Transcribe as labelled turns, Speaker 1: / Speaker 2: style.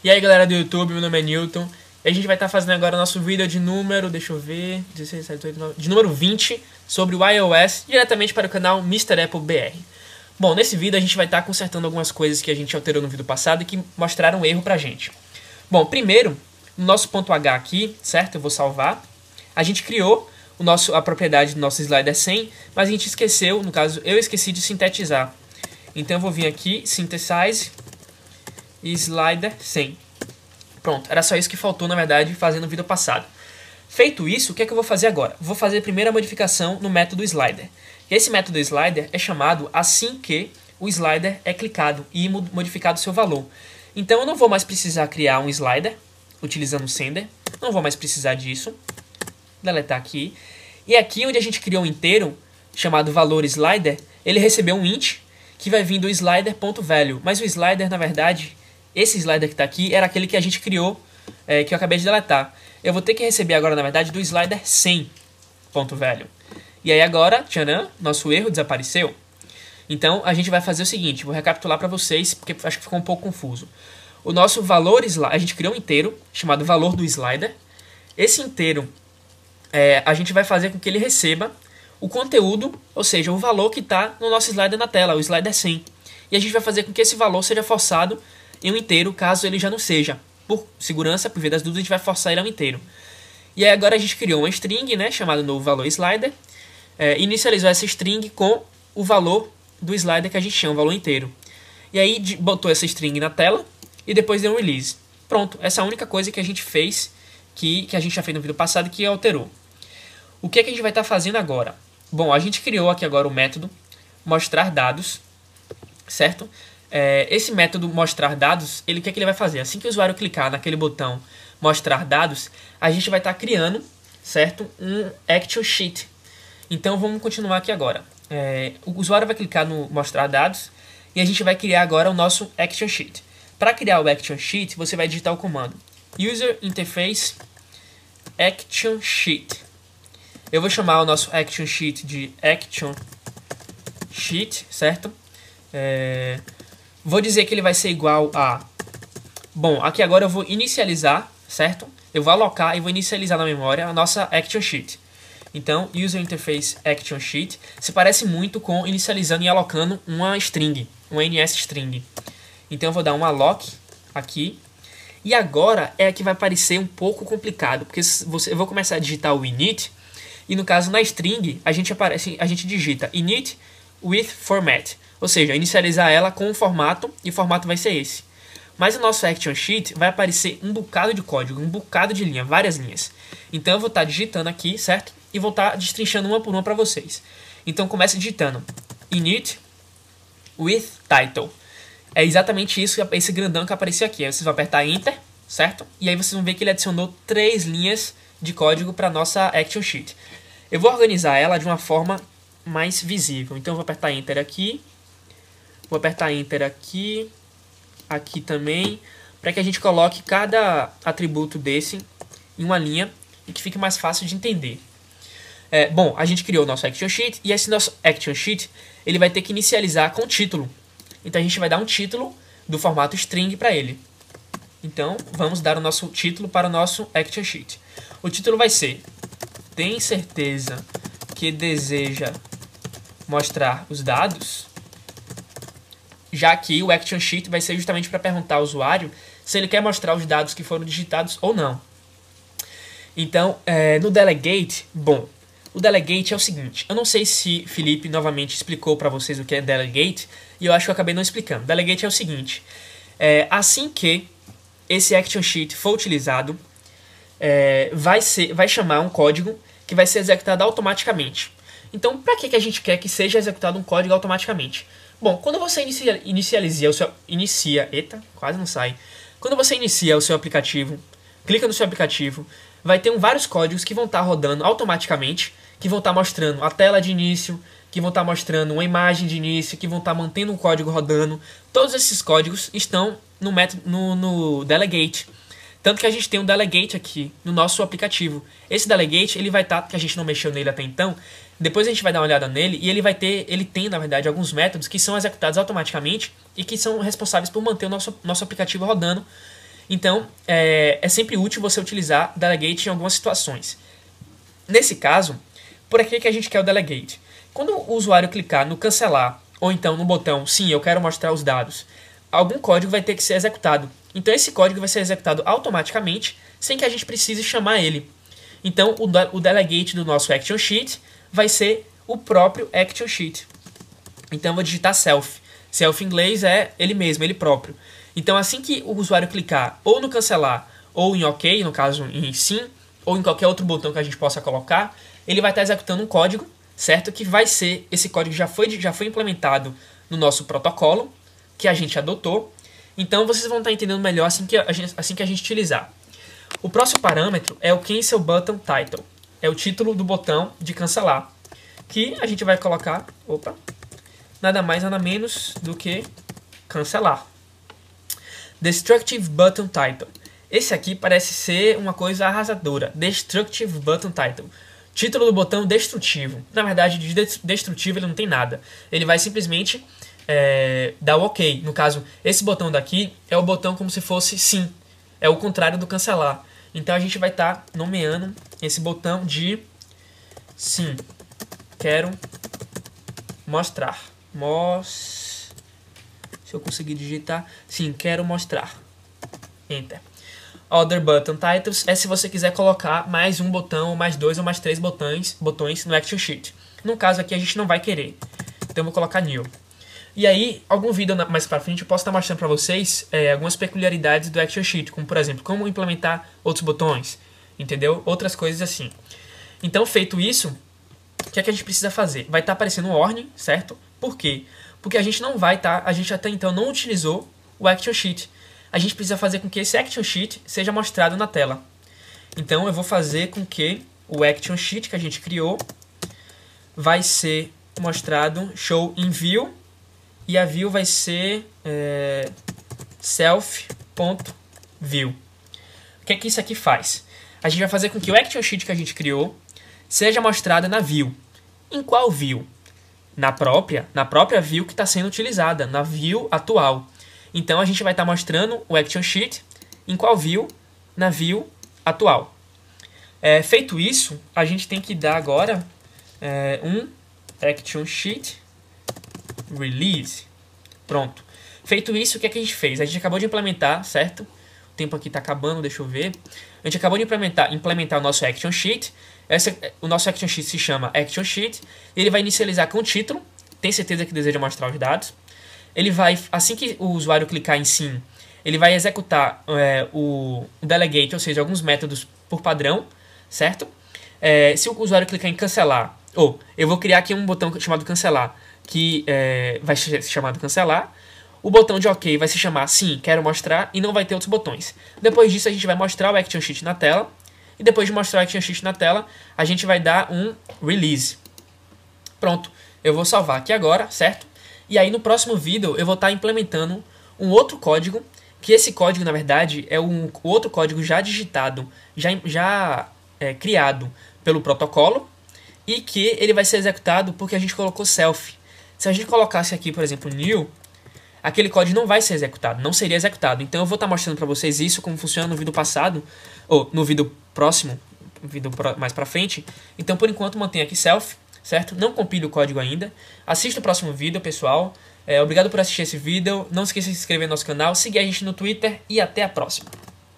Speaker 1: E aí galera do YouTube, meu nome é Newton. E a gente vai estar fazendo agora o nosso vídeo de número, deixa eu ver, 16, 17, 18, 19, de número 20 sobre o iOS, diretamente para o canal Mr. Apple BR. Bom, nesse vídeo a gente vai estar consertando algumas coisas que a gente alterou no vídeo passado e que mostraram erro pra gente. Bom, primeiro, no nosso ponto H aqui, certo? Eu vou salvar. A gente criou a propriedade do nosso slider 100, mas a gente esqueceu, no caso, eu esqueci de sintetizar. Então eu vou vir aqui, synthesize, slider 100. Pronto, era só isso que faltou, na verdade, fazer no vídeo passado. Feito isso, o que é que eu vou fazer agora? Vou fazer a primeira modificação no método slider. Esse método slider é chamado assim que o slider é clicado e modificado o seu valor. Então eu não vou mais precisar criar um slider utilizando o sender, não vou mais precisar disso. Deletar aqui. E aqui onde a gente criou um inteiro chamado valor slider, ele recebeu um int que vai vir do slider.value. Mas o slider, na verdade, esse slider que está aqui era aquele que a gente criou, que eu acabei de deletar. Eu vou ter que receber agora, na verdade, do slider 100.value. E aí agora, tcharam, nosso erro desapareceu. Então a gente vai fazer o seguinte, vou recapitular para vocês, porque acho que ficou um pouco confuso. O nosso valor slider, a gente criou um inteiro chamado valor do slider. Esse inteiro, a gente vai fazer com que ele receba o conteúdo, ou seja, o valor que está no nosso slider na tela, o slider 100. E a gente vai fazer com que esse valor seja forçado em um inteiro, caso ele já não seja. Por segurança, por via das dúvidas, a gente vai forçar ele a um inteiro. E aí agora a gente criou uma string, né, chamada novo valor slider, inicializou essa string com o valor do slider que a gente chama, o valor inteiro. E aí botou essa string na tela e depois deu um release. Pronto, essa é a única coisa que a gente fez, que a gente já fez no vídeo passado, que alterou. O que é que a gente vai estar fazendo agora? Bom, a gente criou aqui agora o método mostrar dados, certo? Esse método mostrar dados, o que é que ele vai fazer? Assim que o usuário clicar naquele botão mostrar dados, a gente vai estar criando, certo? Um action sheet. Então vamos continuar aqui agora. O usuário vai clicar no mostrar dados e a gente vai criar agora o nosso action sheet. Para criar o action sheet, você vai digitar o comando user interface action sheet. Eu vou chamar o nosso action sheet de action sheet, certo? Vou dizer que ele vai ser igual a... Bom, aqui agora eu vou inicializar, certo? Eu vou alocar e vou inicializar na memória a nossa action sheet. Então, user interface action sheet se parece muito com inicializando e alocando uma string, uma NSString. Então eu vou dar um alloc aqui. E agora é que vai parecer um pouco complicado, porque eu vou começar a digitar o init. E no caso, na string, a gente digita init with format. Ou seja, inicializar ela com um formato, e o formato vai ser esse. Mas o nosso action sheet vai aparecer um bocado de código, um bocado de linha, várias linhas. Então eu vou estar digitando aqui, certo? E vou estar destrinchando uma por uma para vocês. Então começa digitando init with title. É exatamente isso, esse grandão que apareceu aqui. Aí vocês vão apertar enter, certo? E aí vocês vão ver que ele adicionou 3 linhas de código para nossa action sheet. Eu vou organizar ela de uma forma mais visível. Então eu vou apertar enter aqui. Vou apertar enter aqui. Aqui também. Para que a gente coloque cada atributo desse em uma linha e que fique mais fácil de entender. Bom, a gente criou o nosso action sheet. E esse nosso action sheet ele vai ter que inicializar com título. Então a gente vai dar um título do formato string para ele. Então vamos dar o nosso título para o nosso action sheet. O título vai ser: tem certeza que deseja mostrar os dados? Já que o action sheet vai ser justamente para perguntar ao usuário se ele quer mostrar os dados que foram digitados ou não. Então, no delegate, bom, o delegate é o seguinte, eu não sei se Felipe novamente explicou para vocês o que é delegate, e eu acho que eu acabei não explicando. Delegate é o seguinte, assim que esse action sheet for utilizado, vai chamar um código que vai ser executado automaticamente. Então, para que a gente quer que seja executado um código automaticamente? Bom, quando você Quando você inicia o seu aplicativo, clica no seu aplicativo, vai ter vários códigos que vão estar rodando automaticamente, que vão estar mostrando a tela de início, que vão estar mostrando uma imagem de início, que vão estar mantendo o código rodando. Todos esses códigos estão no método, no delegate. Tanto que a gente tem um delegate aqui no nosso aplicativo. Esse delegate, ele vai estar, que a gente não mexeu nele até então, depois a gente vai dar uma olhada nele e ele tem, na verdade, alguns métodos que são executados automaticamente e que são responsáveis por manter o nosso aplicativo rodando Então, é sempre útil você utilizar delegate em algumas situações. Nesse caso, por aqui que a gente quer o delegate. Quando o usuário clicar no cancelar, ou então no botão sim, eu quero mostrar os dados, algum código vai ter que ser executado. Então esse código vai ser executado automaticamente, sem que a gente precise chamar ele. Então o delegate do nosso action sheet vai ser o próprio action sheet. Então eu vou digitar self. Self em inglês é ele mesmo, ele próprio. Então assim que o usuário clicar ou no cancelar ou em OK, no caso em sim, ou em qualquer outro botão que a gente possa colocar, ele vai estar executando um código, certo? Que vai ser, esse código já foi implementado no nosso protocolo, que a gente adotou. Então vocês vão estar entendendo melhor assim que a gente utilizar. O próximo parâmetro é o Cancel Button Title. É o título do botão de cancelar. Que a gente vai colocar, nada mais nada menos do que cancelar. Destructive Button Title. Esse aqui parece ser uma coisa arrasadora. Destructive Button Title. Título do botão destrutivo. Na verdade, de destrutivo ele não tem nada. Ele vai simplesmente dar o OK. No caso, esse botão daqui é o botão como se fosse sim. É o contrário do cancelar. Então a gente vai estar nomeando esse botão de sim. Quero mostrar. Se eu conseguir digitar. Sim, quero mostrar. Enter. Other Button Titles é se você quiser colocar mais um botão, mais dois ou mais três botões no Action Sheet. No caso aqui a gente não vai querer. Então eu vou colocar New. E aí, algum vídeo mais pra frente eu posso estar mostrando pra vocês algumas peculiaridades do Action Sheet, como por exemplo, como implementar outros botões, entendeu? Outras coisas assim. Então, feito isso, o que é que a gente precisa fazer? Vai estar aparecendo um warning, certo? Por quê? Porque a gente não vai estar, a gente até então não utilizou o Action Sheet. A gente precisa fazer com que esse Action Sheet seja mostrado na tela. Então, eu vou fazer com que o Action Sheet que a gente criou vai ser mostrado show in view. E a view vai ser self.view. O que é que isso aqui faz? A gente vai fazer com que o action sheet que a gente criou seja mostrado na view. Em qual view? Na própria view que está sendo utilizada, na view atual. Então a gente vai estar mostrando o action sheet em qual view? Na view atual. Feito isso, a gente tem que dar agora um action sheet release. Pronto. Feito isso, o que é que a gente fez? A gente acabou de implementar, certo? O tempo aqui está acabando, deixa eu ver. A gente acabou de implementar o nosso Action Sheet. O nosso Action Sheet se chama Action Sheet. Ele vai inicializar com o título. Tem certeza que deseja mostrar os dados. Ele vai, assim que o usuário clicar em sim, ele vai executar o delegate, ou seja, alguns métodos por padrão, certo? Se o usuário clicar em cancelar, eu vou criar aqui um botão chamado cancelar, que vai ser chamado cancelar. O botão de OK vai se chamar sim, quero mostrar, e não vai ter outros botões. Depois disso a gente vai mostrar o Action Sheet na tela, e depois de mostrar o Action Sheet na tela, a gente vai dar um release. Pronto, eu vou salvar aqui agora, certo? E aí no próximo vídeo eu vou estar implementando um outro código, que esse código na verdade é um outro código já digitado, já criado pelo protocolo, e que ele vai ser executado porque a gente colocou self. Se a gente colocasse aqui, por exemplo, new, aquele código não vai ser executado, não seria executado. Então eu vou estar mostrando para vocês isso, como funciona no vídeo passado, ou no vídeo próximo, vídeo mais para frente. Então por enquanto mantenha aqui self, certo? Não compile o código ainda. Assista o próximo vídeo, pessoal. Obrigado por assistir esse vídeo. Não esqueça de se inscrever no nosso canal, seguir a gente no Twitter e até a próxima.